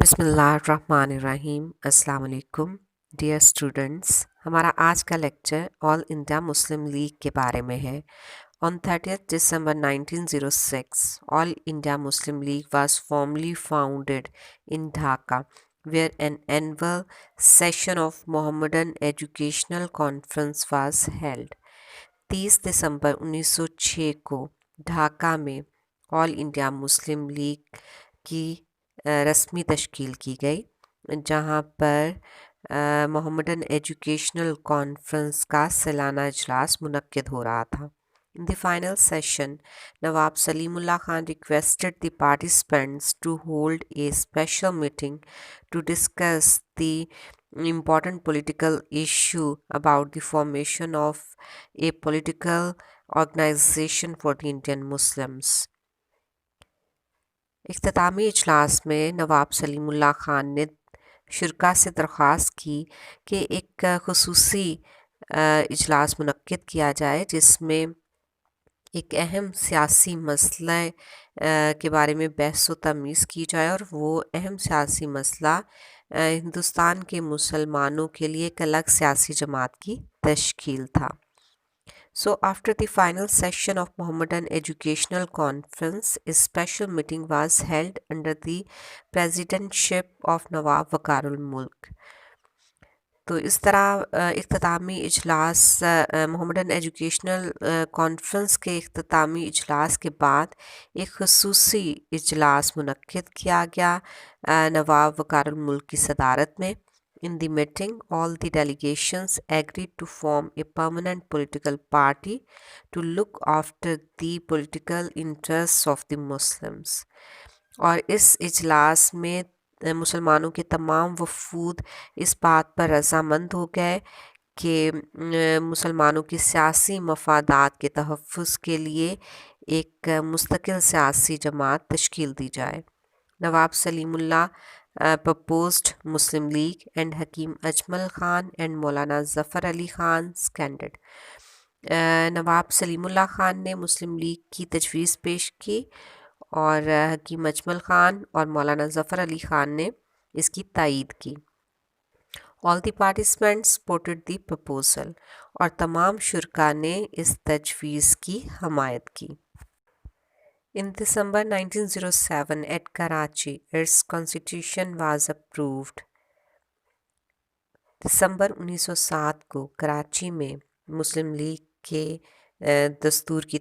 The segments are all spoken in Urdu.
بسم اللہ الرحمن الرحیم۔ السلام علیکم ڈیئر اسٹوڈنٹس، ہمارا آج کا lecture all India Muslim league کے بارے میں ہے۔ On 30th December 1906, All India Muslim League was formally founded in Dhaka, where an annual session of Mohammedan Educational Conference was held. 30 دسمبر 1906 کو ڈھاکہ میں آل انڈیا مسلم لیگ کی رسمی تشکیل کی گئی، جہاں پر محمدن ایجوکیشنل کانفرنس کا سالانہ اجلاس منعقد ہو رہا تھا۔ In the final session, Nawab Salimullah Khan requested the participants to hold a special meeting to discuss the important political issue about the formation of a political organization for the Indian Muslims. اختتامی اجلاس میں نواب سلیم اللہ خان نے شرکاء سے درخواست کی کہ ایک خصوصی اجلاس منعقد کیا جائے جس میں ایک اہم سیاسی مسئلہ کے بارے میں بحث و تمیز کی جائے، اور وہ اہم سیاسی مسئلہ ہندوستان کے مسلمانوں کے لیے ایک الگ سیاسی جماعت کی تشکیل تھا۔ So after the final session of Mohammedan Educational Conference, a special meeting was held under the presidentship of Nawab Waqar ul-Mulk. تو اس طرح اختتامی اجلاس محمدن ایجوکیشنل کانفرنس کے اختتامی اجلاس کے بعد ایک خصوصی اجلاس منعقد کیا گیا نواب وقار الملک کی صدارت میں۔ In the meeting, all the delegations agreed to form a permanent political party to look after the political interests of the Muslims. اور اس اجلاس میں مسلمانوں کے تمام وفود اس بات پر رضامند ہو گئے کہ مسلمانوں کی سیاسی مفادات کے تحفظ کے لیے ایک مستقل سیاسی جماعت تشکیل دی جائے۔ نواب سلیم اللہ proposed Muslim League and Hakim Ajmal Khan and Maulana Zafar Ali Khan seconded. نواب سلیم اللہ خان نے مسلم لیگ کی تجویز پیش کی اور حکیم اجمل خان اور مولانا ظفر علی خان نے اس کی تائید کی۔ All the participants supported the proposal، اور تمام شرکاء نے اس تجویز کی حمایت کی۔ In December 1907 at Karachi, its constitution was approved. دسمبر 1907 کو کراچی میں مسلم لیگ کے دستور کی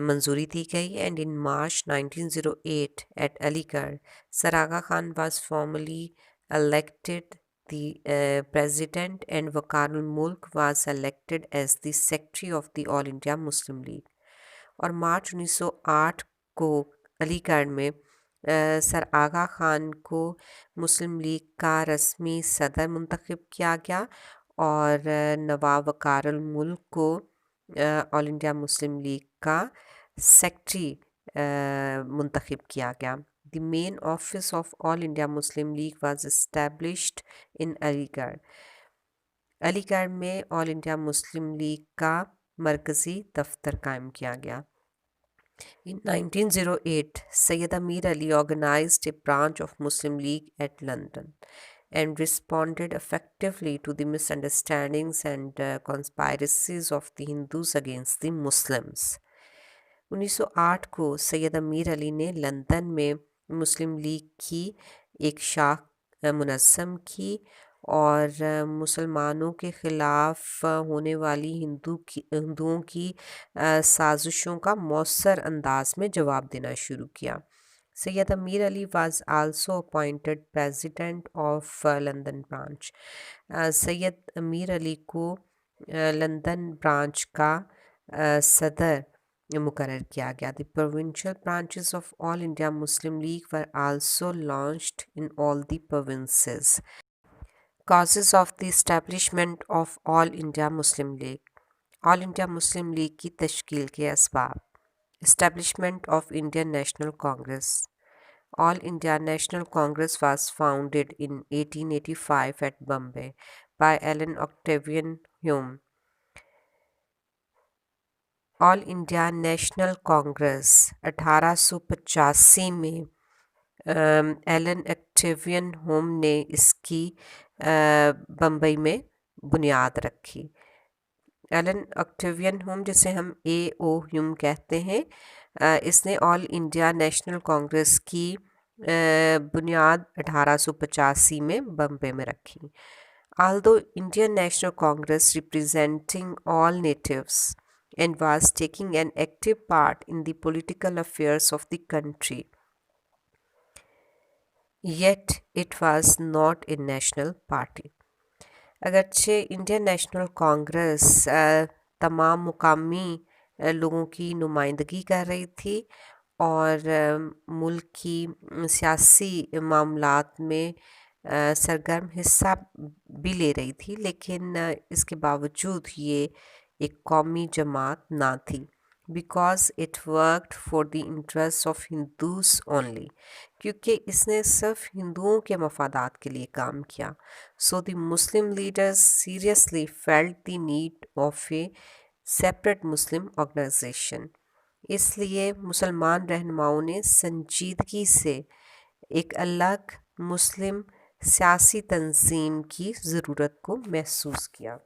منظوری دی گئی، and in March 1908 at Aligarh, Sir Aga Khan was formally elected the president and Waqar ul-Mulk was elected as the secretary of the All India Muslim League. اور مارچ 1908 کو علی گڑھ میں سر آغا خان کو مسلم لیگ کا رسمی صدر منتخب کیا گیا اور نواب وقار الملک کو آل انڈیا مسلم لیگ کا سیکٹری منتخب کیا گیا۔ The main office of All India Muslim League was established in Aligarh. علی گڑھ میں آل انڈیا مسلم لیگ کا مرکزی دفتر قائم کیا گیا۔ In 1908, Sayyid Amir Ali organized a branch of Muslim League at London and responded effectively to the misunderstandings and conspiracies of the Hindus against the Muslims. 1908 کو سید امیر علی نے لندن میں مسلم لیگ کی ایک شاخ منظم کی اور مسلمانوں کے خلاف ہونے والی ہندوؤں کی سازشوں کا مؤثر انداز میں جواب دینا شروع کیا۔ Syed Ameer Ali was also appointed president of London branch. Syed Ameer Ali کو لندن برانچ کا صدر مقرر کیا گیا۔ The provincial branches of All India Muslim League were also launched in all the provinces. Causes of the establishment of All India Muslim League. All India Muslim League کی تشکیل کے اسباب۔ Establishment of Indian National Congress. All India National Congress was founded in 1885 at Bombay by Allan Octavian Hume. All India national Congress 1885 میں ایلن ایکٹیوین ہوم نے اس کی بمبئی میں بنیاد رکھی۔ ایلن ایکٹیوین ہوم، جسے ہم AO ہیوم کہتے ہیں، اس نے آل انڈیا نیشنل کانگریس کی بنیاد 1885 میں بمبئی میں رکھی۔ Although Indian National Congress representing all natives and was taking an active part in the political affairs of the country, yet it was not a national party. اگرچہ انڈین نیشنل کانگریس تمام مقامی لوگوں کی نمائندگی کر رہی تھی اور ملک کی سیاسی معاملات میں سرگرم حصہ بھی لے رہی تھی، لیکن اس کے باوجود یہ ایک قومی جماعت نہ تھی، because it worked for the interest of Hindus only, کیونکہ اس نے صرف ہندوؤں کے مفادات کے لیے کام کیا۔ So the Muslim leaders seriously felt the need of a separate Muslim organisation, اس لیے مسلمان رہنماؤں نے سنجیدگی سے ایک الگ مسلم سیاسی تنظیم کی ضرورت کو محسوس کیا۔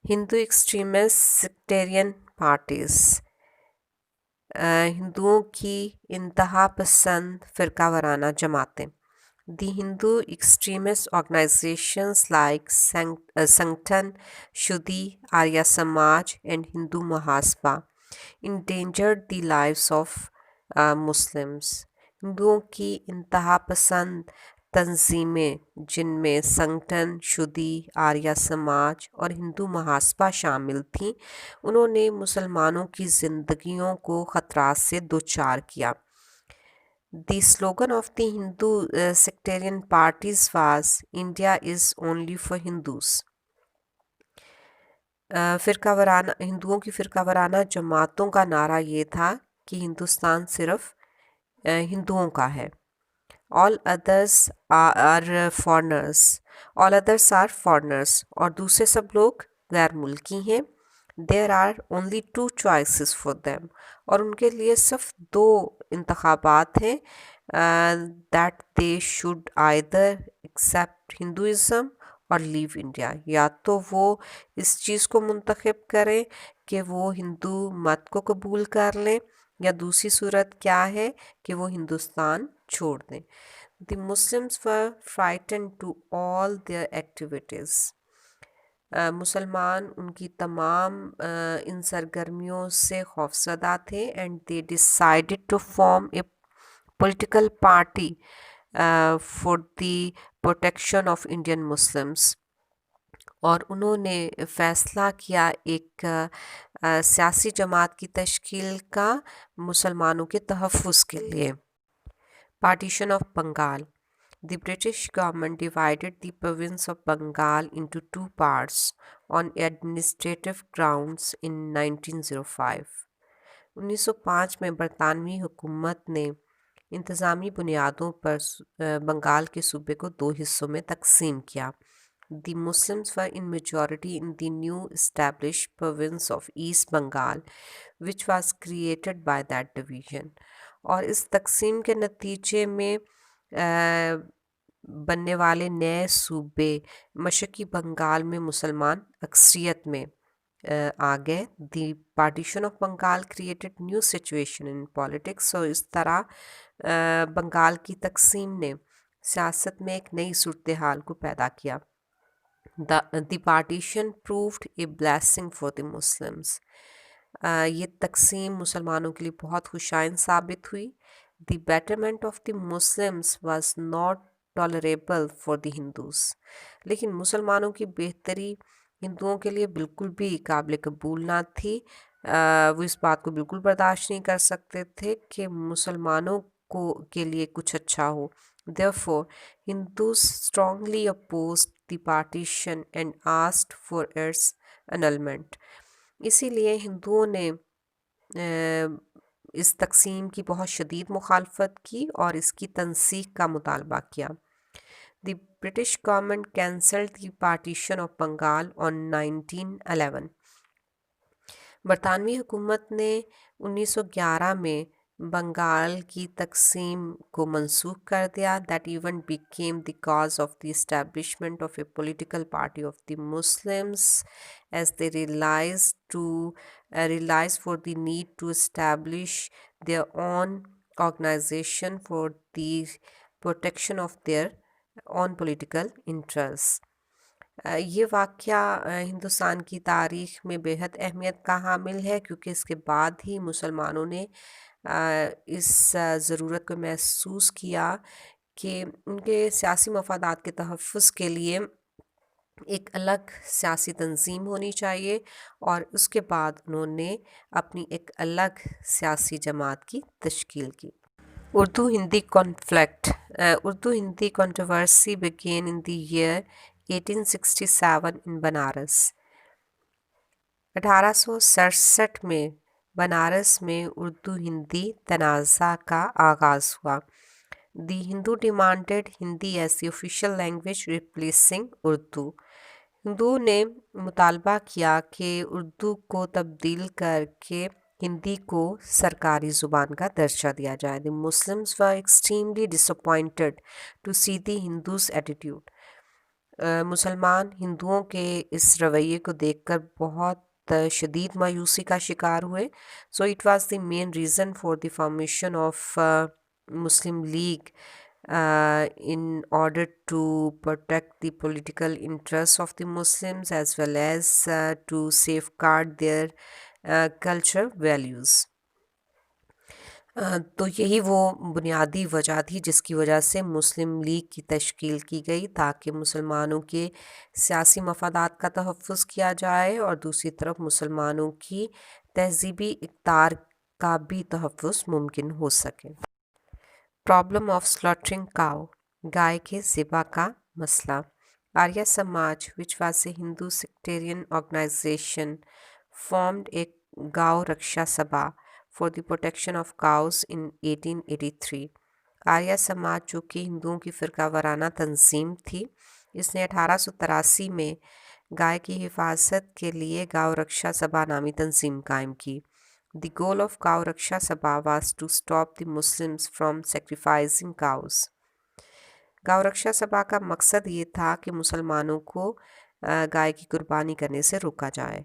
ہندو ایکسٹریمسٹ سیکٹیرین پارٹیز، ہندوؤں کی انتہا پسند فرقہ وارانہ جماعتیں۔ The Hindu extremist organisations like Sangathan, Shuddhi, Arya Samaj and Hindu Mahasabha endangered the lives of Muslims۔ ہندوؤں کی انتہا پسند تنظیمیں، جن میں سنگٹھن، شدھی، آریہ سماج اور ہندو مہاسبہ شامل تھیں، انہوں نے مسلمانوں کی زندگیوں کو خطرات سے دوچار کیا۔ The slogan of the Hindu sectarian parties was India is only for Hindus۔ ہندوؤں کی فرقہ وارانہ جماعتوں کا نعرہ یہ تھا کہ ہندوستان صرف ہندوؤں کا ہے۔ All others are foreigners۔ All others are foreigners، اور دوسرے سب لوگ غیر ملکی ہیں۔ There are only two choices for them، اور ان کے لیے صرف دو انتخابات ہیں، that they should either accept Hinduism اور لیو انڈیا، یا تو وہ اس چیز کو منتخب کریں کہ وہ ہندو مت کو قبول کر لیں، یا دوسری صورت کیا ہے کہ وہ ہندوستان چھوڑ دیں۔ The Muslims were frightened to all their activities۔ مسلمان ان کی تمام ان سرگرمیوں سے خوفزدہ تھے، and they decided to form a political party for the protection of Indian Muslims۔ اور انہوں نے فیصلہ کیا ایک سیاسی جماعت کی تشکیل کا مسلمانوں کے تحفظ کے لیے۔ Partition of Bengal. The British government divided the province of Bengal into two parts on administrative grounds in 1905۔ 1905 میں برطانوی حکومت نے انتظامی بنیادوں پر بنگال کے صوبے کو دو حصوں میں تقسیم کیا۔ The Muslims were in majority in the new established province of East Bengal, which was created by that division۔ اور اس تقسیم کے نتیجے میں بننے والے نئے صوبے مشرقی بنگال میں مسلمان اکثریت میں آ گئے۔ The partition of Bengal created new situation in politics, اور اس طرح بنگال کی تقسیم نے سیاست میں ایک نئی صورتحال کو پیدا کیا۔ The partition proved a blessing for the Muslims. یہ تقسیم مسلمانوں کے لیے بہت خوشائن ثابت ہوئی۔ The betterment of the Muslims was not tolerable for the Hindus. لیکن مسلمانوں کی بہتری ہندوؤں کے لیے بالکل بھی قابل قبول نہ تھی۔ وہ اس بات کو بالکل برداشت نہیں کر سکتے تھے کہ مسلمانوں کے لیے کچھ اچھا ہو۔ Therefore, Hindus strongly opposed the partition and asked for its annulment۔ اسی لیے ہندوؤں نے اس تقسیم کی بہت شدید مخالفت کی اور اس کی تنسیخ کا مطالبہ کیا۔ The British government cancelled the partition of Bengal on 1911۔ برطانوی حکومت نے 1911 میں بنگال کی تقسیم کو منسوخ کر دیا. That event became the cause of the establishment of a political party of the Muslims as they realized for the need to establish their own organization for the protection of their own political interests. یہ واقعہ ہندوستان کی تاریخ میں بےحد اہمیت کا حامل ہے کیونکہ اس کے بعد ہی مسلمانوں نے اس ضرورت کو محسوس کیا کہ ان کے سیاسی مفادات کے تحفظ کے لیے ایک الگ سیاسی تنظیم ہونی چاہیے، اور اس کے بعد انہوں نے اپنی ایک الگ سیاسی جماعت کی تشکیل کی. Urdu Hindi conflict. Urdu Hindi controversy began in the year 1867 in Banaras. 1867 میں بنارس میں اردو ہندی تنازع کا آغاز ہوا. دی ہندو demanded Hindi as the official language replacing Urdu. ہندوؤں نے مطالبہ کیا کہ اردو کو تبدیل کر کے ہندی کو سرکاری زبان کا درجہ دیا جائے. The Muslims were extremely disappointed to see the Hindus' attitude. مسلمان ہندوؤں کے اس رویے کو دیکھ کر بہت شدید مایوسی کا شکار ہوئے. So it was the main reason for the formation of Muslim League in order to protect the political interests of the Muslims as well as to safeguard their cultural values. تو یہی وہ بنیادی وجہ تھی جس کی وجہ سے مسلم لیگ کی تشکیل کی گئی تاکہ مسلمانوں کے سیاسی مفادات کا تحفظ کیا جائے اور دوسری طرف مسلمانوں کی تہذیبی اقدار کا بھی تحفظ ممکن ہو سکے. پرابلم آف سلاٹرنگ کاؤ. گائے کے ذبح کا مسئلہ. آریہ سماج which was a Hindu sectarian organization formed a گاؤ rickshaw Sabha for the protection of cows in 1883. Arya سماج جو کہ ہندوؤں کی فرقہ وارانہ تنظیم تھی، اس نے 1883 میں گائے کی حفاظت کے لیے گاؤ رکشا سبھا نامی تنظیم قائم کی. The goal of گاؤ rickshaw Sabha was to stop the Muslims from sacrificing cows. گاؤ رکشا سبھا کا مقصد یہ تھا کہ مسلمانوں کو گائے کی قربانی کرنے سے روکا جائے.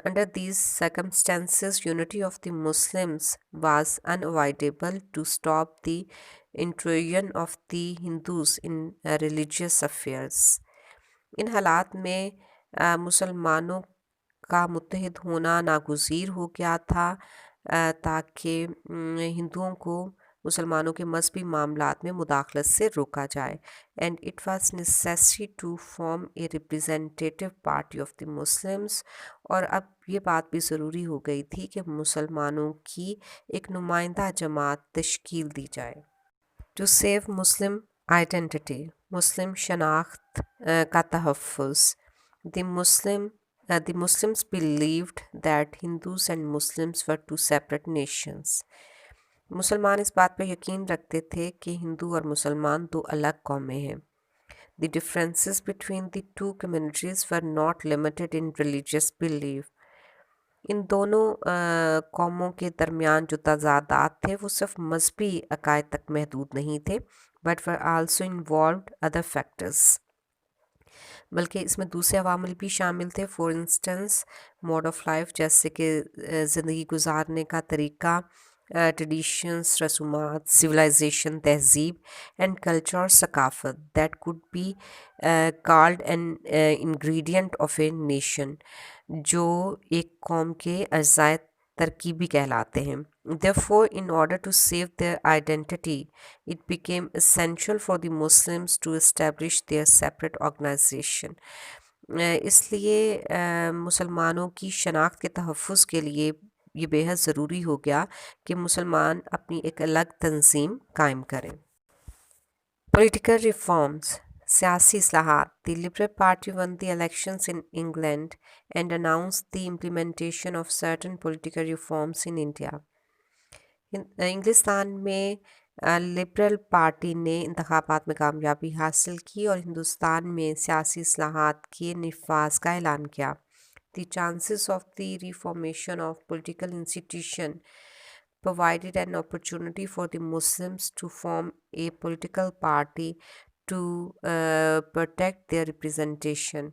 Under these circumstances, unity of the Muslims was unavoidable to stop the intrusion of the Hindus in religious affairs. ان حالات میں مسلمانوں کا متحد ہونا ناگزیر ہو گیا تھا تاکہ ہندوؤں کو مسلمانوں کے مذہبی معاملات میں مداخلت سے روکا جائے. And it was necessary to form a representative party of the Muslims. اور اب یہ بات بھی ضروری ہو گئی تھی کہ مسلمانوں کی ایک نمائندہ جماعت تشکیل دی جائے. To save Muslim identity. مسلم شناخت کا تحفظ. The Muslims believed that Hindus and Muslims were two separate nations. مسلمان اس بات پہ یقین رکھتے تھے کہ ہندو اور مسلمان دو الگ قومیں ہیں. The differences between the two communities were not limited in religious belief. ان دونوں قوموں کے درمیان جو تضادات تھے وہ صرف مذہبی عقائد تک محدود نہیں تھے but were also involved other factors. بلکہ اس میں دوسرے عوامل بھی شامل تھے. For instance mode of life, جیسے کہ زندگی گزارنے کا طریقہ، ٹریڈیشنس، رسومات، سویلائزیشن، تہذیب، اینڈ کلچر اور ثقافت that could be called an ingredient of a nation, جو ایک قوم کے اجزائے ترکیبی کہلاتے ہیں. Therefore, in order to save their identity, it became essential for the Muslims to establish their separate organization. اس لیے مسلمانوں کی شناخت کے تحفظ کے لیے یہ بے حد ضروری ہو گیا کہ مسلمان اپنی ایک الگ تنظیم قائم کریں. Political reforms. سیاسی اصلاحات. The Liberal Party won the elections in England and announced the implementation of certain political reforms in India. انگلستان میں لبرل پارٹی نے انتخابات میں کامیابی حاصل کی اور ہندوستان میں سیاسی اصلاحات کے نفاذ کا اعلان کیا. The chances of the reformation of political institution provided an opportunity for the Muslims to form a political party to protect their representation.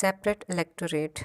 Separate electorate,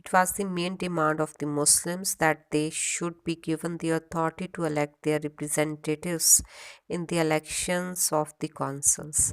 It was the main demand of the Muslims that they should be given the authority to elect their representatives in the elections of the councils.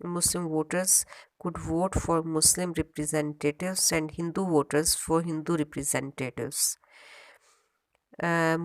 Muslim voters could vote for Muslim representatives and Hindu voters for Hindu representatives.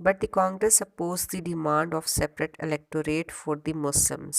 But the Congress opposed the demand of separate electorate for the Muslims.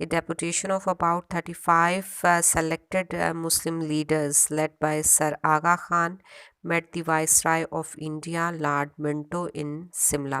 a deputation of about 35 selected Muslim leaders led by Sir Aga Khan met the Viceroy of India Lord Minto in Simla.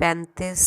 35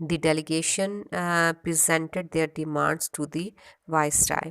The delegation presented their demands to the Viceroy.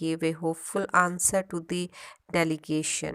gave a hopeful answer to the delegation.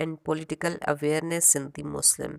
and political awareness in the Muslim.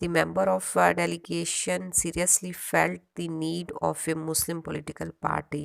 The member of delegation seriously felt the need of a Muslim political party.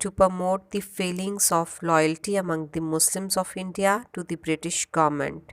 to promote the feelings of loyalty among the Muslims of India to the British government.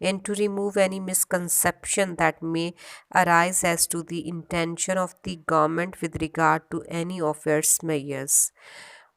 And to remove any misconception that may arise as to the intention of the government with regard to any of its measures.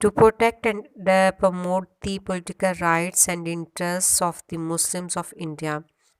To protect and promote the political rights and interests of the Muslims of India.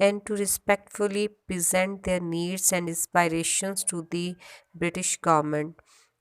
And to respectfully present their needs and aspirations to the British government.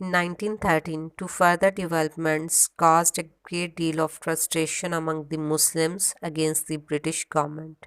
in 1913 to further developments caused a great deal of frustration among the Muslims against the British government.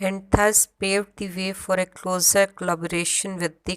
and thus paved the way for a closer collaboration with the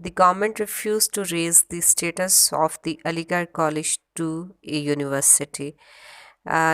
The government refused to raise the status of the Aligarh College to a university.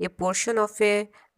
A portion of a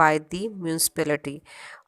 by the municipality.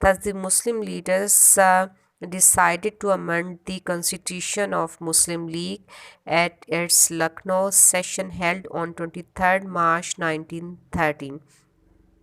Thus the Muslim leaders decided to amend the constitution of Muslim League at its Lucknow session held on 23rd March 1913.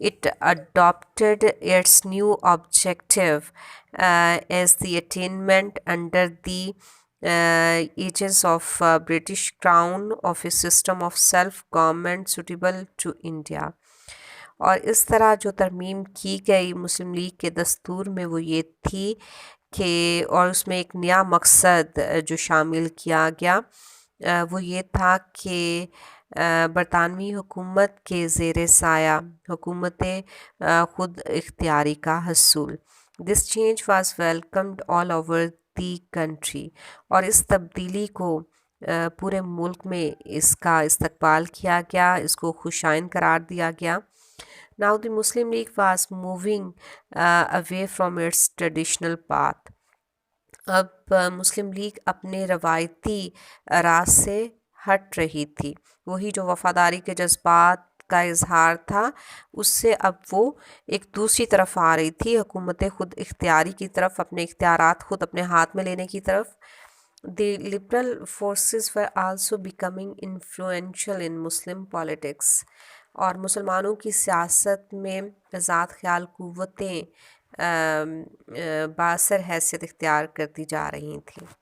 It adopted its new objective as the attainment under the aegis of British Crown of a system of self-government suitable to India. اور اس طرح جو ترمیم کی گئی مسلم لیگ کے دستور میں وہ یہ تھی کہ اور اس میں ایک نیا مقصد جو شامل کیا گیا وہ یہ تھا کہ برطانوی حکومت کے زیر سایہ حکومت خود اختیاری کا حصول. This change was welcomed all over the country. اور اس تبدیلی کو پورے ملک میں اس کا استقبال کیا گیا, اس کو خوشائن قرار دیا گیا. Now the Muslim League was moving away from its traditional path. اب مسلم لیگ اپنے روایتی راہ سے ہٹ رہی تھی. وہی جو وفاداری کے جذبات کا اظہار تھا اس سے اب وہ ایک دوسری طرف آ رہی تھی, حکومت خود اختیاری کی طرف, اپنے اختیارات خود اپنے ہاتھ میں لینے کی طرف. The liberal forces were also becoming influential in Muslim politics. اور مسلمانوں کی سیاست میں ذات خیال قوتیں بااثر حیثیت اختیار کرتی جا رہی تھیں.